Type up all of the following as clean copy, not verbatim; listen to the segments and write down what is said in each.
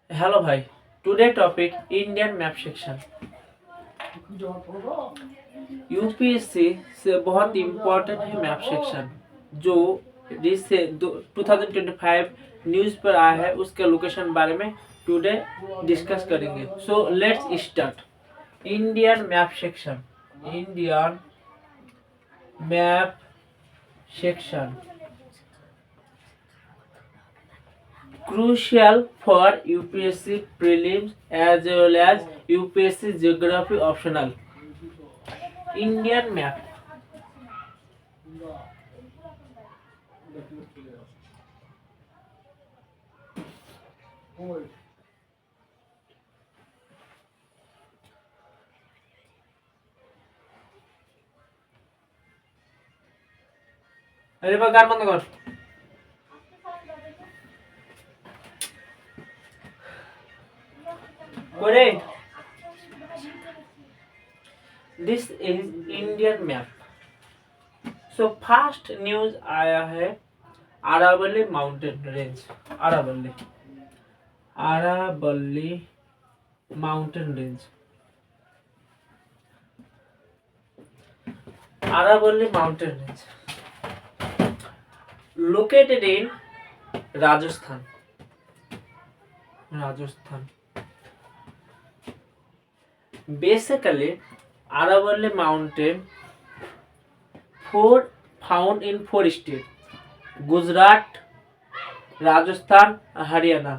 Hello भाई। Today topic Indian map section. UPSC से बहुत इम्पोर्टेंट है मैप सेक्शन, जो जिससे 2025 न्यूज़ पर आया है, उसके लोकेशन बारे में टुडे डिस्कस करेंगे। So let's start. Indian map section. Indian map section crucial for UPSC prelims as well as UPSC geography optional. Indian map. अरे बा गान बंद कर। करे this is Indian map. So first news आया है Aravalli mountain range. Aravalli Aravalli mountain range. Aravalli mountain range located in Rajasthan. Rajasthan. Basically, Aravalli Mountain found in four states: Gujarat, Rajasthan, Haryana,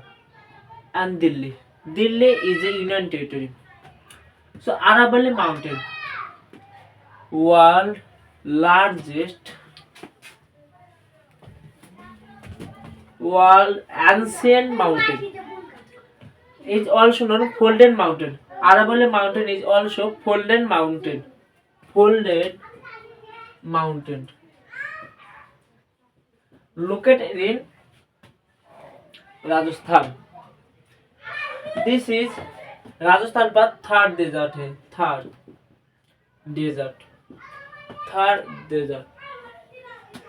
and Delhi. Delhi is a union territory. So Aravalli Mountain, world ancient mountain, is also known as Folded Mountain. Aravalli Mountain is also Folded Mountain. Folded Mountain. Located in Rajasthan. This is Rajasthan पर third desert है। Third desert.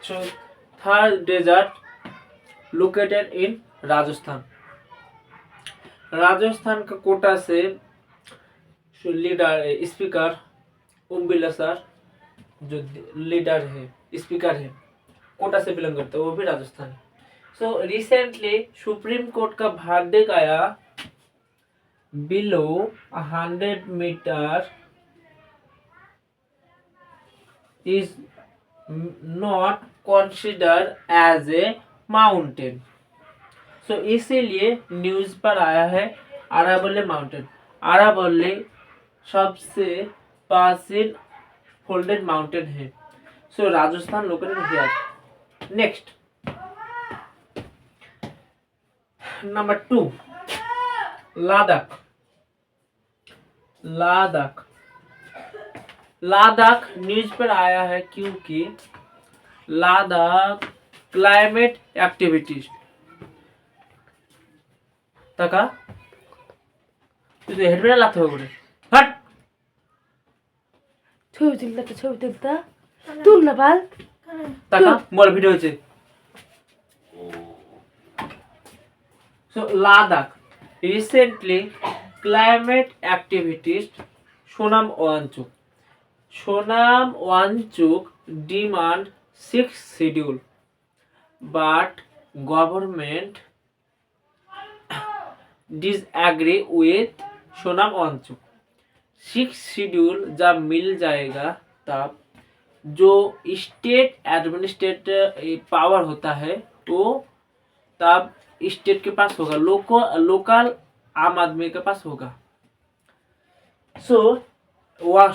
So third desert located in Rajasthan. Rajasthan का कोटा से leader speaker Om Birla sir, जो leader है, speaker है, कोटा से belong करते हैं, वो भी Rajasthan. So recently supreme court का verdict आया, below 100 meter is not considered as a mountain. So इसीलिए न्यूज पर आया है आरावली माउंटेन। आरावली सबसे प्राचीन फोल्डेड माउंटेन है। So Rajasthan located here. Next, number 2, Ladakh. Ladakh news पर आया है क्योंकि लादाख क्लाइमेट एक्टिविटीज तका तुझे हेडमेट लागते हो बड़े हट ছবি তুলতা তুল না বাল तका मोर वीडियो হচ্ছে। सो Ladakh recently climate activities Sonam Wangchuk demand 6th schedule, but government disagree with Sonam Wangchuk. 6th schedule जब मिल जाएगा तब जो स्टेट एडमिनिस्ट्रेटर पावर होता है वो तब स्टेट के पास होगा, लोकल आम आदमी के पास होगा। So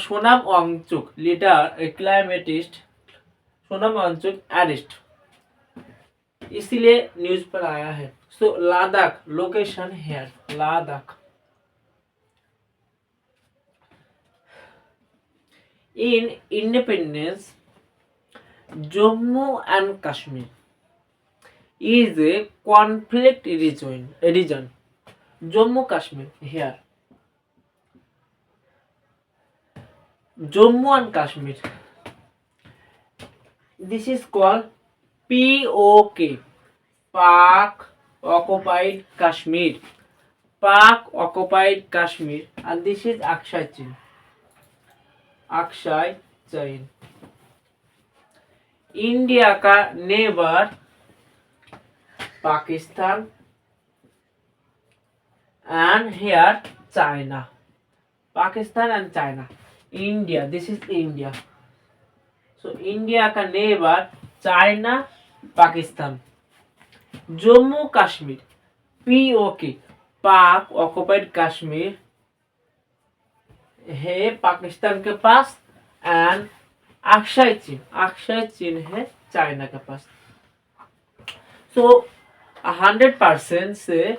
Sonam Wangchuk leader climatist Sonam Wangchuk arrest, इसीलिए न्यूज पर आया है। So Ladakh location here. Ladakh in independence Jammu and Kashmir is a conflict region. Jammu Kashmir here. Jammu and Kashmir. This is called POK, Pak Occupied Kashmir. Pak occupied Kashmir, and this is Akshay Chin. Akshay चीन। India का neighbour Pakistan and here China. Pakistan and China. India, this is India. So India का neighbour China Pakistan. Jammu Kashmir POK पाक occupied Kashmir है पाकिस्तान के पास and Akshay चीन है China के पास। सो 100% से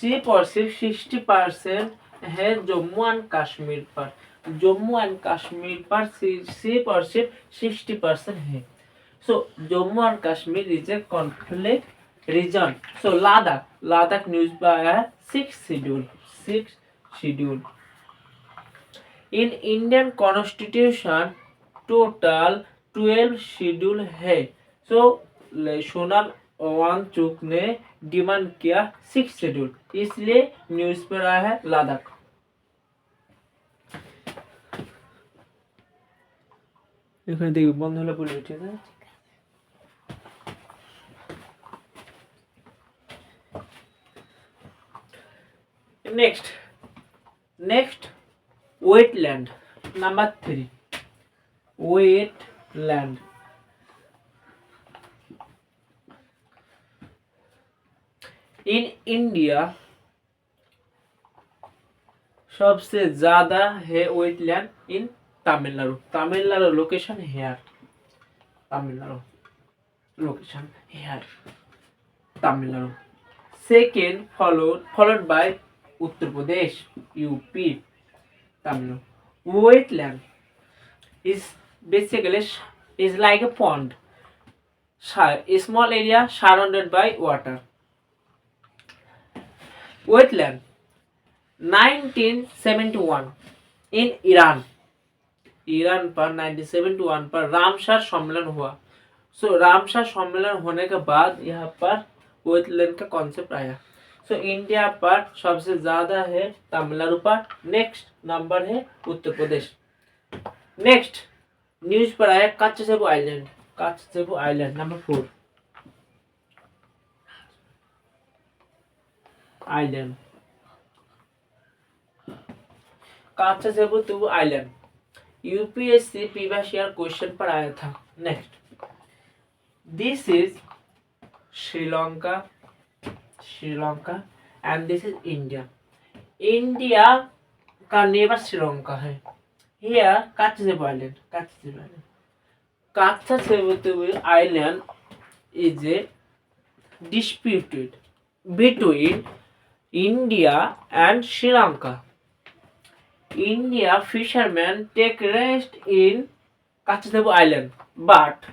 सिर्फ और सिर्फ 60% है जम्मू एंड कश्मीर पर। जम्मू एंड कश्मीर पर सिर्फ और सिर्फ 60% है। So Jammu and Kashmir is a conflict region. So Ladakh news पर आया है 6 schedule. In Indian constitution total 12 schedule है। सो सोनल वांगचुक ने डिमांड किया 6 शेड्यूल, इसलिए न्यूज पर आया है लद्दाख। এখানে দেখি বন্ধ হলে বলে ঠিক আছে। Next wetland number 3 wetland। In India सबसे ज्यादा है wetland in Tamil Nadu. Tamil Nadu location here, Tamil Nadu location here, Tamil Nadu. Second followed by Uttar Pradesh UP, Tamil Nadu. Wetland is basically is like a pond, a small area surrounded by water. Wetland 1971 in Iran पर 1971 पर Ramsar सम्मेलन हुआ। सो Ramsar सम्मेलन होने के बाद यहाँ पर वेटलैंड का कॉन्सेप्ट आया। सो इंडिया पर सबसे ज्यादा है तमिलनाडु पर, नेक्स्ट नंबर है उत्तर प्रदेश। नेक्स्ट न्यूज पर आया Katchatheevu island number 4 island, Katchatheevu island. UPSC previous year question पर आया था। Next this is Sri Lanka and this is India. India का नेबर श्रीलंका है। Here Katchatheevu island is a disputed between India and Sri Lanka. India fishermen take rest in Kachsebu Island, but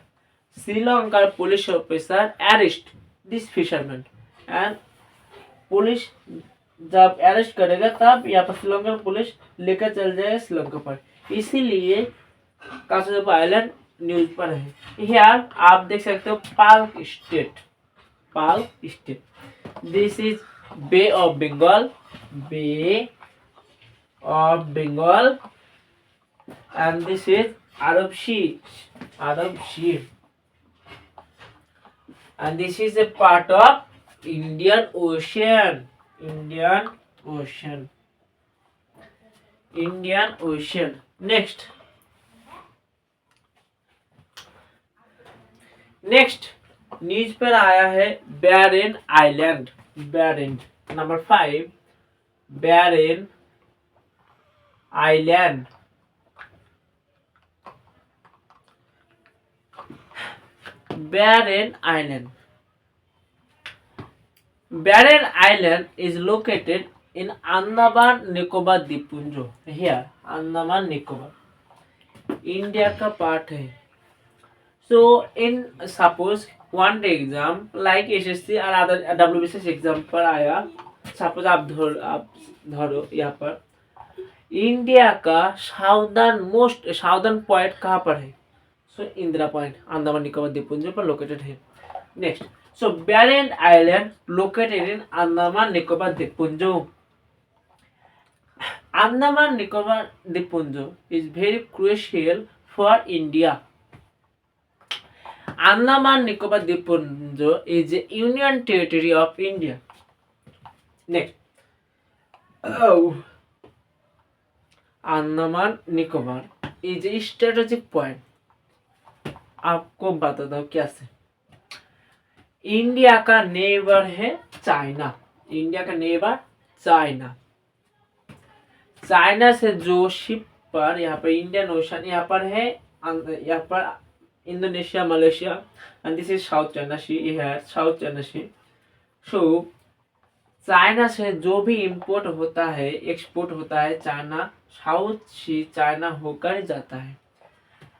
Sri Lanka police officer arrest this fisherman and police जब arrest करेगा तब यहाँ पर Sri Lanka police लेकर चल जाएगा श्रीलंका पर, इसीलिए काचेबू आइलैंड न्यूज पर है। यहाँ आप देख सकते हो Palk strait. This is bay of Bengal and this is Arab sea and this is a part of Indian Ocean. Next news पर आया है barren island. Number 5 barren island. Barren Island is located in Andaman Nicobar द्वीपपुंज। Here Andaman Nicobar India का part है। So in suppose one day exam like SSC और other WBCS exam पर आया, suppose आप धरो यहाँ पर इंडिया का साउदर्न पॉइंट कहाँ पर है? सो इंदिरा पॉइंट अंडमान निकोबार द्वीपपुंज पर लोकेटेड है। Next so Barren island located in Andaman Nicobar द्वीपपुंज। Andaman Nicobar Dipunjo is very crucial for India. Andaman Nicobar Dipunjo is a union territory of India. Next. Oh. Andaman Nicobar is a strategic point. आपको बताता हूँ कैसे। India का neighbour है China. India का neighbour China. China से जो शिप पर यहाँ पर इंडियन ओशन यहाँ पर है, यहाँ पर Indonesia, Malaysia and this is South China Sea. ये है South China Sea. So China से जो भी इंपोर्ट होता है, एक्सपोर्ट होता है, चाइना साउथ सी चाइना होकर जाता है।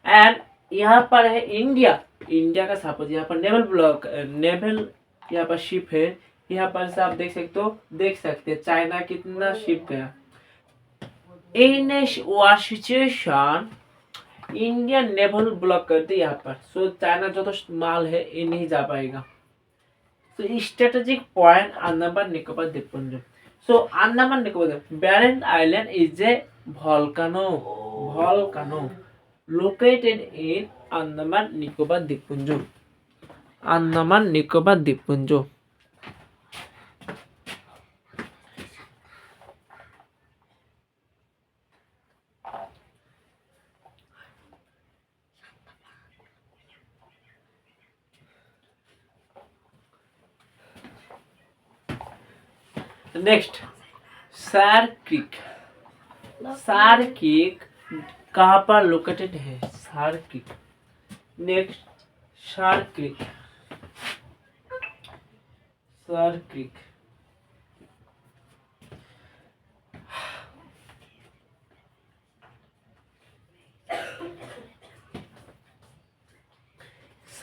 एंड यहाँ पर है इंडिया। इंडिया का सपोज यहाँ पर नेवल ब्लॉक, नेवल यहाँ पर शिप है। यहाँ पर से आप देख सकते हैं चाइना कितना शिप गया। इन वार सिचुएशन इंडियन नेवल ब्लॉक करते यहाँ पर। सो चाइना जो तो माल है ये नहीं जा पाएगा। So strategic point Andaman Nicobar Dippunjo. So Andaman Nicobar Barren Island is a volcano located in Andaman Nicobar Dippunjo. Andaman Nicobar Dippunjo. Next सार क्रीक। सार क्रीक कहाँ पर लोकेटेड है? सार क्रीक। नेक्स्ट सार क्रीक। सार क्रीक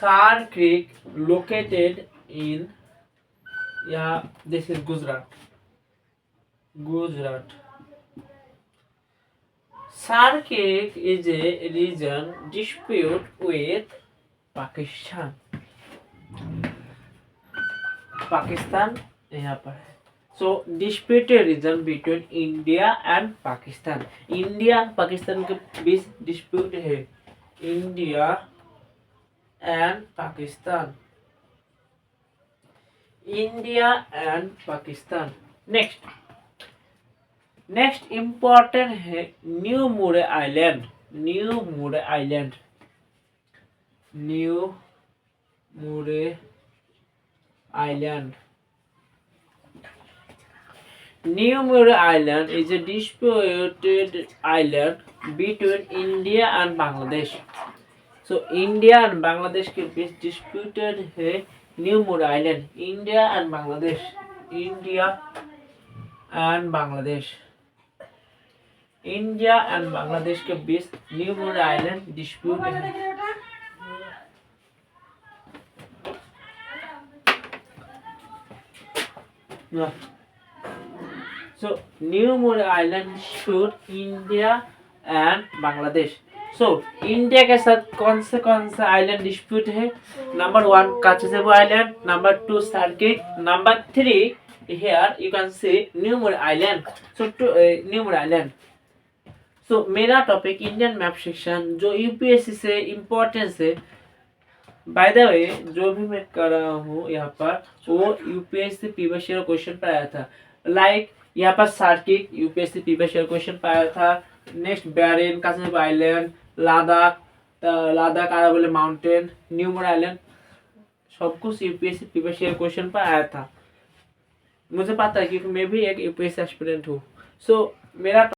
सार creek located in this is Gujarat. Sar Creek is a region dispute with Pakistan यहाँ पर है। So disputed region between India and Pakistan. India Pakistan के बीच डिस्प्यूट है। India and Pakistan. India and Pakistan. Next important है new Moore island. New Moore island is a disputed island between India and Bangladesh. So India and Bangladesh के बीच disputed है new Moore island. India and Bangladesh के बीच new Moore island dispute है। So new Moore island dispute India and Bangladesh. So India के साथ कौन सा island dispute है? Number 1 Katchatheevu island, number 2 Sir Creek, number 3 here you can see New Moore island. So New Moore island. So मेरा topic Indian map section जो UPSC से importance है। By the way जो भी मैं कर रहा हूँ यहाँ पर वो यूपीएससी प्रीवियस ईयर क्वेश्चन पर आया था। लाइक यहाँ पर Sir Creek UPSC previous year question पर आया था। Next Barren Katchatheevu island, Ladakh Aravalli mountain, New Moore island सब कुछ यूपीएससी प्रीवियस ईयर क्वेश्चन पर आया था। मुझे पता है क्योंकि मैं भी एक यूपीएससी एस्पिरेंट हूँ। सो मेरा